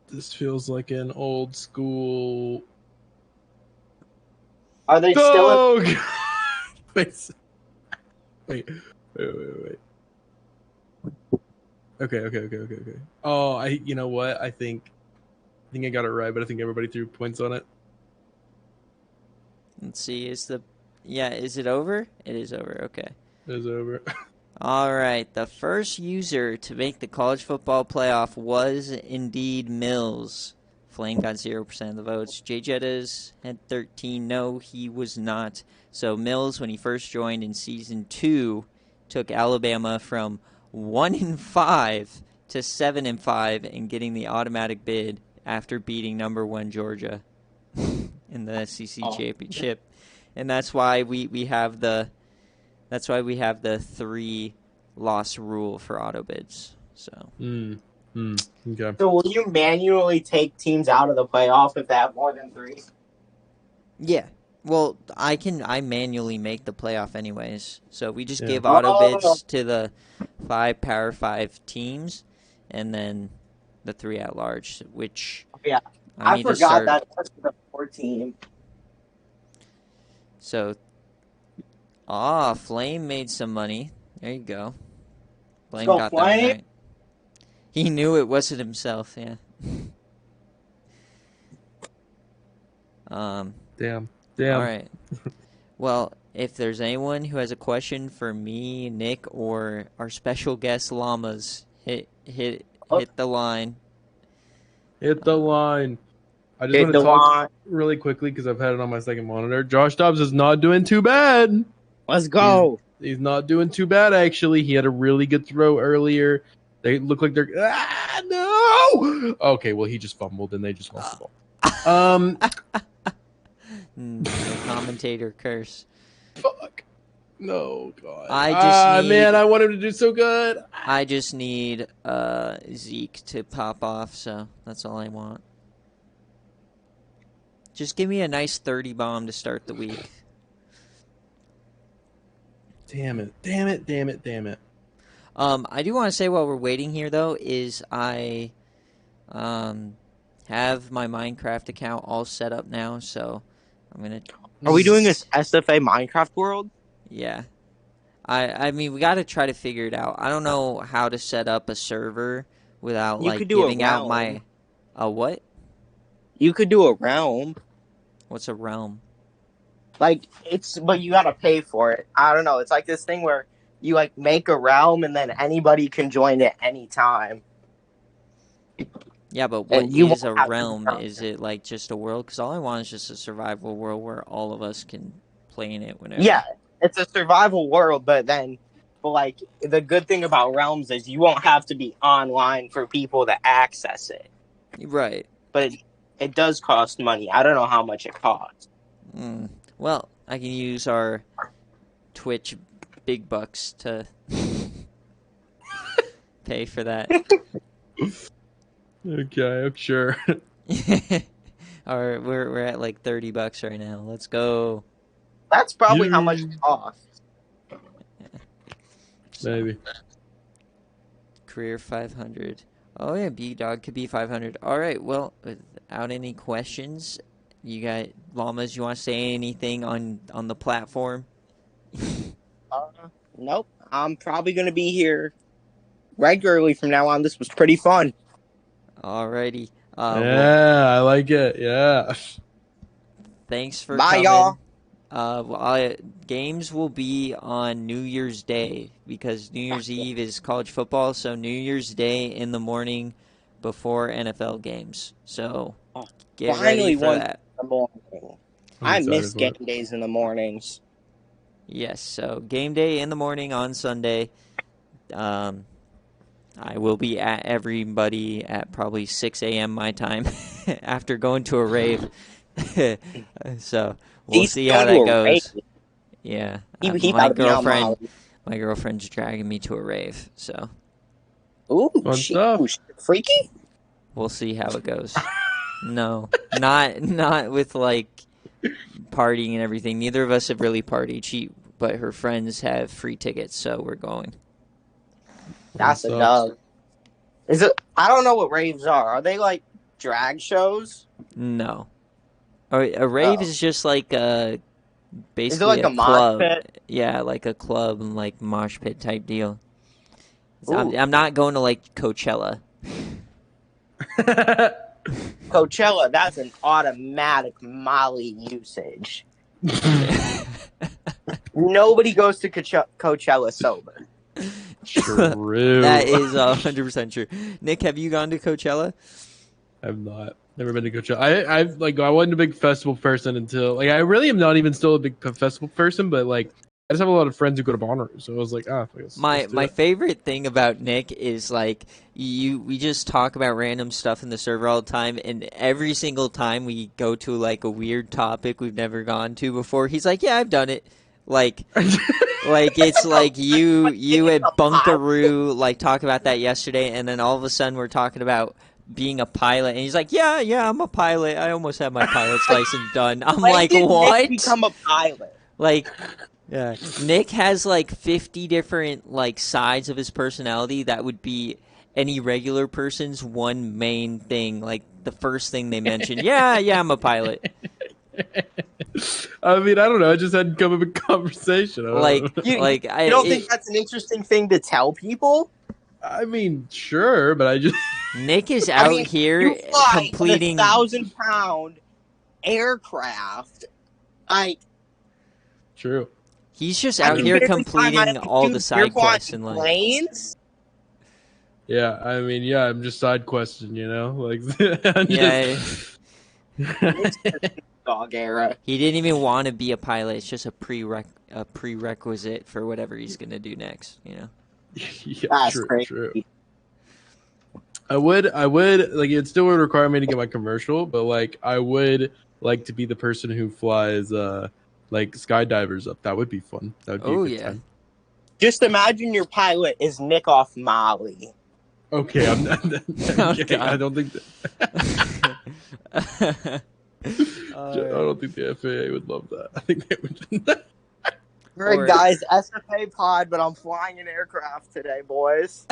This feels like an old school. Are they still? Oh, God. Wait. Okay. Oh, you know what? I think I got it right, but I think everybody threw points on it. Let's see. Is it over? It is over. Okay. It is over. All right. The first user to make the college football playoff was indeed Mills. Flame got 0% of the votes. Jay Jettas had 13. No, he was not. So Mills, when he first joined in season 2, took Alabama from 1-5 to 7-5 and getting the automatic bid after beating number 1 Georgia in the SEC championship. And that's why we have the 3 loss rule for auto bids. So Okay. So will you manually take teams out of the playoff if they have more than 3? Yeah. Well, I manually make the playoff anyways. So we just give auto bids to the 5 Power 5 teams and then the 3 at large, which I forgot that that's the 4 team. So Flame made some money. There you go. Flame got that right. He knew it wasn't himself, yeah. Damn. All right. Well, if there's anyone who has a question for me, Nick, or our special guest Llamas, hit the line. Hit the line. I just want to talk really quickly because I've had it on my second monitor. Josh Dobbs is not doing too bad. Let's go. He's not doing too bad, actually. He had a really good throw earlier. They look like they're... no! Okay, well, he just fumbled and they just lost the ball. No commentator curse. Fuck. No, God. I want him to do so good. I just need Zeke to pop off, so that's all I want. Just give me a nice 30 bomb to start the week. Damn it. I do want to say while we're waiting here, though, is I have my Minecraft account all set up now, so I'm going to... Are we doing this SFA Minecraft world? Yeah. I mean, we got to try to figure it out. I don't know how to set up a server without, giving out my... A what? You could do a realm. What's a realm? But you gotta pay for it. I don't know. It's like this thing where you make a realm and then anybody can join at any time. Yeah, but what is a realm? Is it just a world? Because all I want is just a survival world where all of us can play in it whenever. Yeah, it's a survival world, but the good thing about realms is you won't have to be online for people to access it. Right. But it does cost money. I don't know how much it costs. Well, I can use our Twitch big bucks to pay for that. Okay, I'm sure. We're at $30 right now. Let's go. That's probably how much it costs. Maybe. Career 500. Oh yeah, B-Dog could be 500. All right, well, without any questions, you got Llamas, you want to say anything on the platform? Nope. I'm probably going to be here regularly from now on. This was pretty fun. Alrighty. I like it. Yeah. Thanks for coming. Bye, y'all. Games will be on New Year's Day because New Year's Eve is college football, so New Year's Day in the morning before NFL games. So get ready for that. I miss game days in the mornings. Yes, so game day in the morning on Sunday. I will be at everybody at probably 6 a.m. my time after going to a rave. So we'll see how that goes. Yeah, my girlfriend's dragging me to a rave. So, freaky. We'll see how it goes. No, not with partying and everything. Neither of us have really partied. But her friends have free tickets, so we're going. That's a dub. Is it? I don't know what raves are. Are they like drag shows? No. A rave Oh, is just like is it basically like a a mosh club. pit? Yeah, like a club and like mosh pit type deal. Ooh, I'm not going to like Coachella. Coachella. That's an automatic Molly usage. Nobody goes to Coachella sober. True. That is 100% true. Nick, have you gone to Coachella? I've not. Never been to Coachella. I wasn't a big festival person until I really am not even still a big festival person, but like I just have a lot of friends who go to Bonnaroo, so I was like, let's do My it. favorite thing about Nick is like we just talk about random stuff in the server all the time, and every single time we go to like a weird topic we've never gone to before, he's like, "Yeah, I've done it." Like it's like you It's at a pilot. Bunkaroo like talk about that yesterday, and then all of a sudden we're talking about being a pilot, and he's like, "Yeah, I'm a pilot. I almost have my pilot's license done." I'm When like, did Nick "What?" become a pilot? Like, yeah, Nick has like 50 different like sides of his personality that would be any regular person's one main thing. Like the first thing they mention, yeah, I'm a pilot. I mean, I don't know. I just hadn't come up in conversation. I don't know. You don't think that's an interesting thing to tell people? I mean, sure, but I just Nick is out here you fly completing. a 1,000-pound aircraft. True. He's just out here completing all the side quests in life. Planes? Yeah, I mean, yeah, I'm just side questing, you know, like Dog era. He didn't even want to be a pilot. It's just a prerequisite for whatever he's gonna do next. You know. Yeah, That's true, crazy. true. I would like it still would require me to get my commercial, but like I would like to be the person who flies like skydivers up. That would be fun. That would be a good time. Just imagine your pilot is Nick off Molly. Okay, I'm not. Okay, I don't think that. I don't think the FAA would love that. I think they would. Alright, guys, SFA pod, but I'm flying an aircraft today, boys.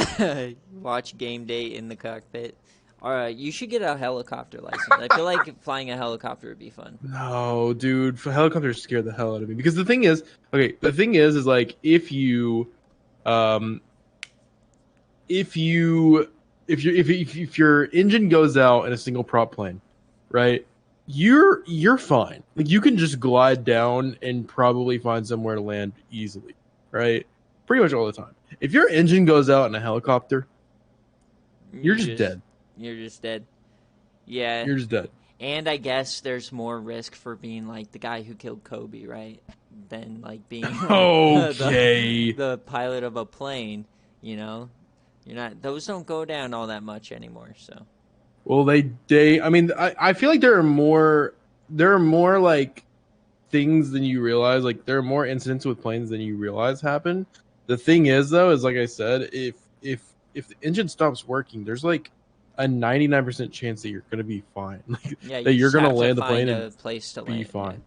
Watch game day in the cockpit. Alright, you should get a helicopter license. I feel like flying a helicopter would be fun. No, dude, helicopters scare the hell out of me because the thing is like if your engine goes out in a single prop plane, right? You're fine. Like you can just glide down and probably find somewhere to land easily, right? Pretty much all the time. If your engine goes out in a helicopter, you're just dead. You're just dead. Yeah. You're just dead. And I guess there's more risk for being like the guy who killed Kobe, right? Than like being okay. the pilot of a plane, you know? Those don't go down all that much anymore, so. Well, I mean, I feel like there are more like things than you realize. Like there are more incidents with planes than you realize happen. The thing is, though, is like I said, if the engine stops working, there's like a 99% chance that you're gonna be fine. Like that you're gonna land the plane and place to be land, fine.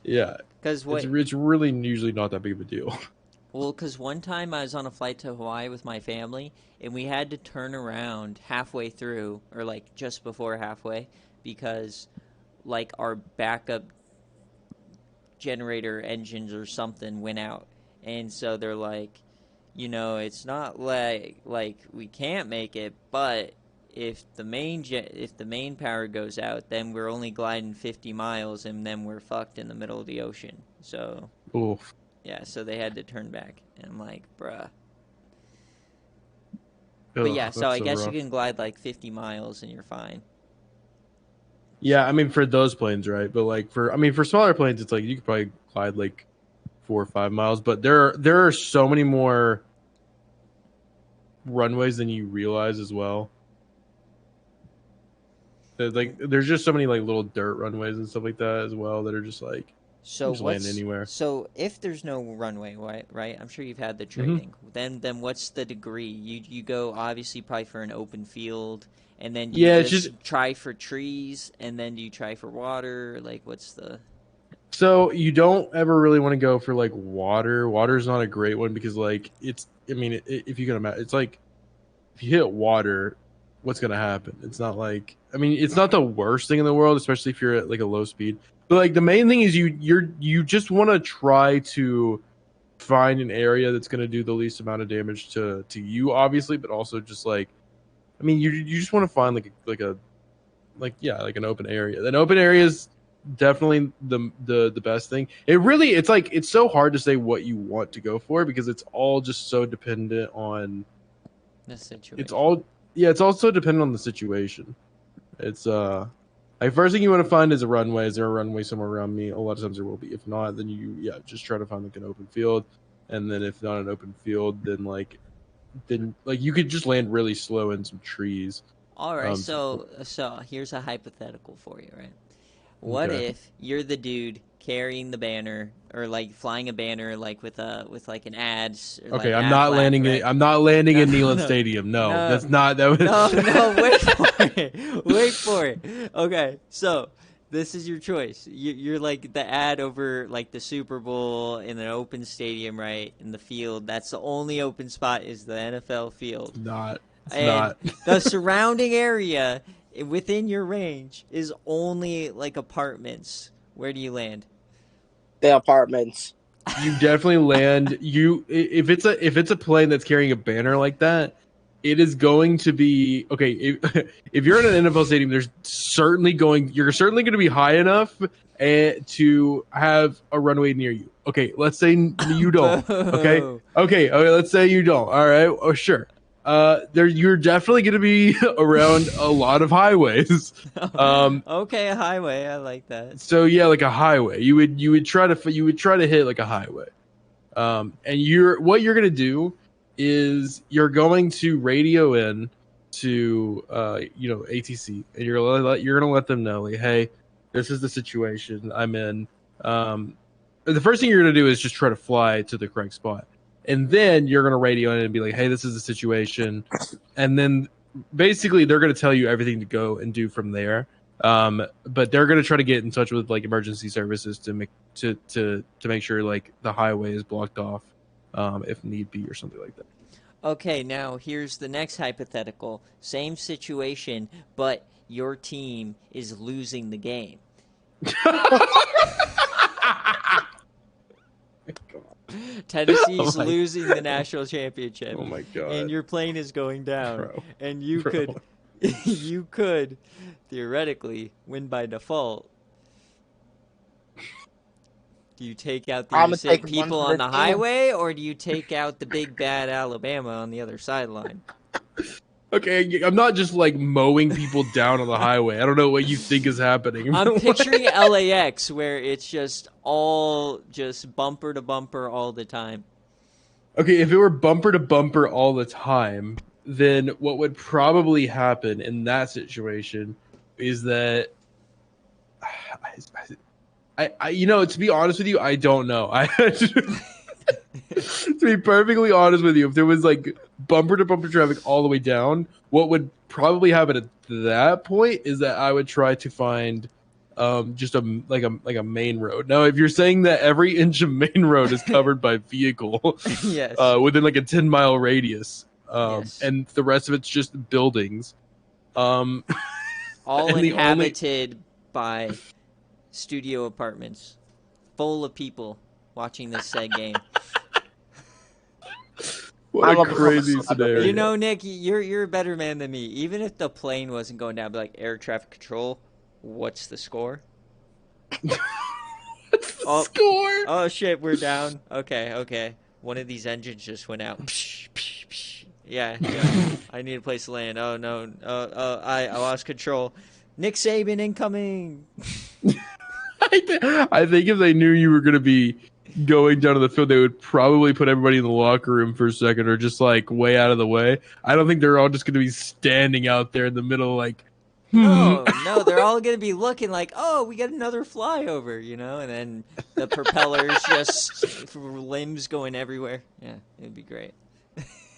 Yeah, because it's really usually not that big of a deal. Well, because one time I was on a flight to Hawaii with my family, and we had to turn around halfway through, or like just before halfway, because like our backup generator engines or something went out. And so they're like, it's not like we can't make it, but if the main power goes out, then we're only gliding 50 miles, and then we're fucked in the middle of the ocean. So. Oof. Yeah, so they had to turn back. And I'm like, bruh. Ugh, But yeah, so I guess rough. you can glide like 50 miles and you're fine. Yeah, I mean for those planes, right? But like for smaller planes, it's like you could probably glide like 4 or 5 miles. But there are so many more runways than you realize as well. There's just so many like little dirt runways and stuff like that as well that are just like. So land anywhere. So if there's no runway, right? I'm sure you've had the training. Mm-hmm. Then what's the degree? You go obviously probably for an open field, and then you just try for trees, and then do you try for water? Like what's the? So you don't ever really want to go for like water. Water's not a great one because like it's. I mean, if you can imagine, it's like if you hit water, what's gonna happen? It's not like, I mean, it's not the worst thing in the world, especially if you're at like a low speed. But like the main thing is you just want to try to find an area that's gonna do the least amount of damage to you, obviously, but also just like, I mean, you just want to find like an open area. An open area is definitely the best thing. It's so hard to say what you want to go for because it's all just so dependent on The situation. It's also dependent on the situation. It's like first thing you want to find is a runway. Is there a runway somewhere around me? A lot of times there will be. If not, then you just try to find like an open field. And then if not an open field, then you could just land really slow in some trees. All right, so here's a hypothetical for you, right? What if you're the dude carrying the banner or like flying a banner like with like an ads? Or, Okay, like, I'm not landing right? it. I'm not landing in Neyland Stadium. No, that's not. That was No, wait for it. Wait for it. Okay, so this is your choice. You're like the ad over like the Super Bowl in an open stadium, right? In the field. That's the only open spot is the NFL field. It's not. The surrounding area within your range is only like apartments. Where do you land? The apartments. You definitely land. If it's a plane that's carrying a banner like that, it is going to be okay. If you're in an NFL stadium, you're certainly going to be high enough to have a runway near you. Okay, let's say you don't. Okay. Let's say you don't. All right. Oh, sure. You're definitely going to be around a lot of highways. Okay, a highway. I like that. So yeah, like a highway. You would try to hit like a highway. And what you're going to do is you're going to radio in to ATC, and you're gonna let them know, like, hey, this is the situation I'm in. The first thing you're gonna do is just try to fly to the correct spot, and then you're gonna radio in and be like, hey, this is the situation, and then basically they're gonna tell you everything to go and do from there. But they're gonna try to get in touch with like emergency services to make sure like the highway is blocked off. If need be or something like that. Okay, now here's the next hypothetical. Same situation, but your team is losing the game. Tennessee's losing the national championship. Oh my god! And your plane is going down, Bro. and you could theoretically win by default. Do you take out the innocent people on the highway, or do you take out the big bad Alabama on the other sideline? Okay, I'm not just like mowing people down on the highway. I don't know what you think is happening. I'm picturing LAX where it's just all just bumper to bumper all the time. Okay, if it were bumper to bumper all the time, then what would probably happen in that situation is that I to be honest with you, I don't know. To be perfectly honest with you, if there was like bumper to bumper traffic all the way down, what would probably happen at that point is that I would try to find just a main road. Now, if you're saying that every inch of main road is covered by vehicle, yes, within like a 10-mile radius, yes. and the rest of it's just buildings, all inhabited by studio apartments full of people watching this said game. What a crazy scenario. You know, Nick, you're a better man than me. Even if the plane wasn't going down, I'd be like, air traffic control, what's the score? Score? Oh shit, we're down. Okay. One of these engines just went out. Yeah. I need a place to land. Oh no. I lost control. Nick Saban incoming. I think if they knew you were going to be going down to the field, they would probably put everybody in the locker room for a second or just like way out of the way. I don't think they're all just going to be standing out there in the middle like, No, they're all going to be looking like, oh, we got another flyover, and then the propellers just limbs going everywhere. Yeah, it'd be great.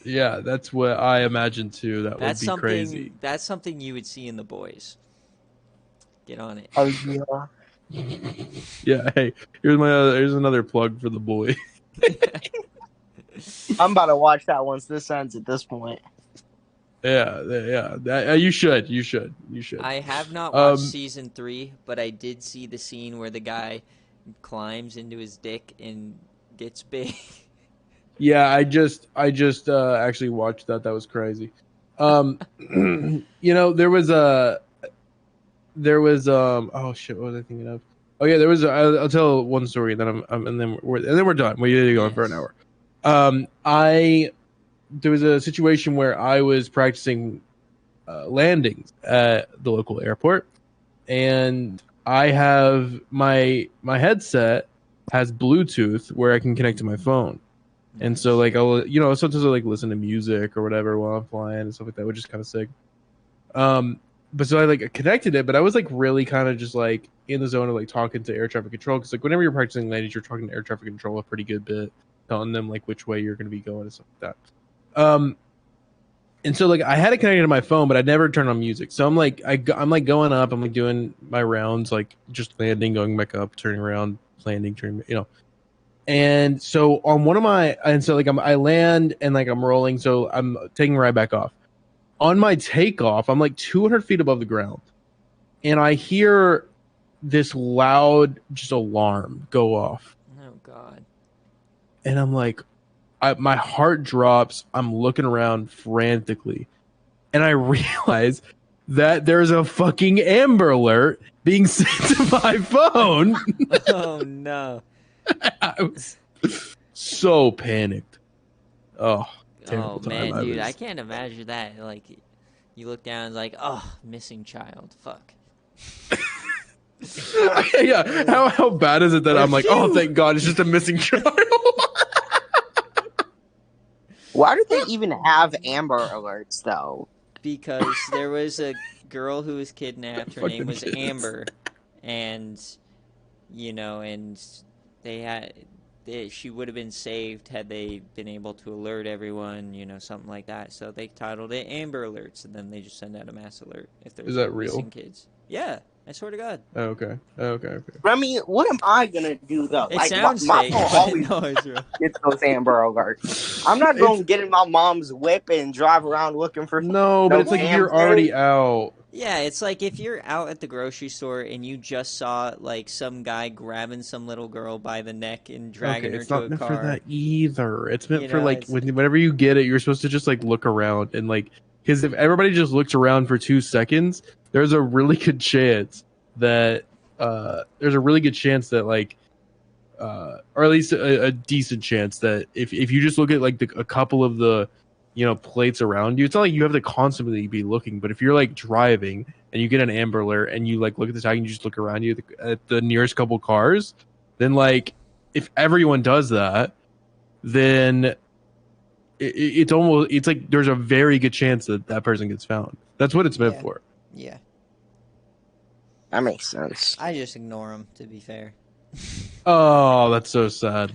Yeah, that's what I imagine too. That would be crazy. That's something you would see in The Boys. Get on it. Oh, yeah. Yeah, hey, here's another plug for The Boy. I'm about to watch that once this ends at this point. You should. I have not watched Um, season 3, but I did see the scene where the guy climbs into his dick and gets big. yeah, I just actually watched that. That was crazy. You know, there was oh shit, what was I thinking of? Oh yeah, I'll tell one story, and then we're done. We're going for an Yes. hour. I There was a situation where I was practicing landings at the local airport, and I have my headset has Bluetooth where I can connect to my phone. And so Nice. like I'll sometimes I like listen to music or whatever while I'm flying and stuff like that, which is kind of sick. But so I like connected it, but I was like really kind of just like in the zone of like talking to air traffic control, because like whenever you're practicing landings, you're talking to air traffic control a pretty good bit, telling them like which way you're going to be going and stuff like that. And so like I had it connected to my phone, but I never turned on music. So I'm like I'm like going up, I'm like doing my rounds, like just landing, going back up, turning around, landing, turning, And so on one of my, and so like I land and like I'm rolling, so I'm taking right back off. On my takeoff, I'm like 200 feet above the ground, and I hear this loud just alarm go off, Oh God. and I'm like, my heart drops. I'm looking around frantically, and I realize that there's a fucking Amber Alert being sent to my phone. Oh no. I was so panicked. Oh, Oh terrible time. man, dude, I can't imagine that. Like, you look down and like, oh, missing child. Fuck. Yeah. How bad is it that I'm like, oh, thank God, it's just a missing child. Why do they even have Amber Alerts though? Because there was a girl who was kidnapped. Her Fuck name them was kids. Amber, and and she would have been saved had they been able to alert everyone, something like that. So they titled it Amber Alerts, and then they just send out a mass alert if there's Is that missing real? kids. Yeah, I swear to God. Okay. I mean, what am I gonna do though? It Like, sounds my fake, phone but always no, it's real. gets those Amber Alerts. I'm not gonna get in my mom's whip and drive around looking for No, but no it's like damn you're already thing. out. Yeah, it's like if you're out at the grocery store and you just saw like some guy grabbing some little girl by the neck and Okay, dragging her it's to not a meant for car. that either. It's meant for like It's whenever you get it, you're supposed to just like look around and like, because if everybody just looks around for 2 seconds, there's a really good chance that like or at least a decent chance that if you just look at like a couple of the plates around you, it's not like you have to constantly be looking, but if you're like driving and you get an Amber Alert and you like look at the tag and you just look around you at the nearest couple cars, then like if everyone does that, then it's like there's a very good chance that that person gets found. That's what it's meant Yeah. for. Yeah, That makes sense. I just ignore them, to be fair. Oh, that's so sad.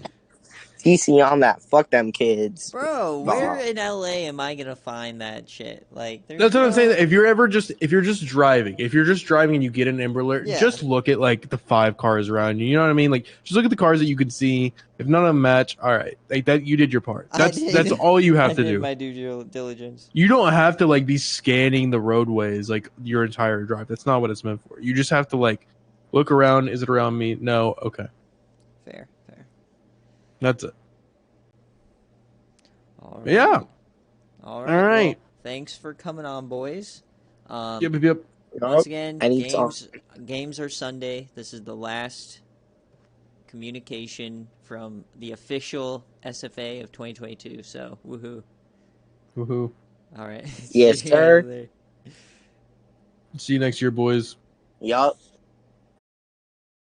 TC on that. Fuck them kids. Bro, where Fuck. in LA am I gonna find that shit? Like, there's That's what I'm saying. no... If you're just driving and you get an Amber Alert, Yeah. just look at like the 5 cars around you. You know what I mean? Like, just look at the cars that you can see. If none of them match, all right, like that, you did your part. I That's did. all you have I to did do. my due diligence. You don't have to like be scanning the roadways like your entire drive. That's not what it's meant for. You just have to like look around. Is it around me? No. Okay, Fair. that's it. All right. Yeah. All All right. Well, thanks for coming on, boys. Yep. Once again, Anytime. games are Sunday. This is the last communication from the official SFA of 2022. So, woohoo! Woohoo! All right. Yes, See you sir. later. See you next year, boys. Yup.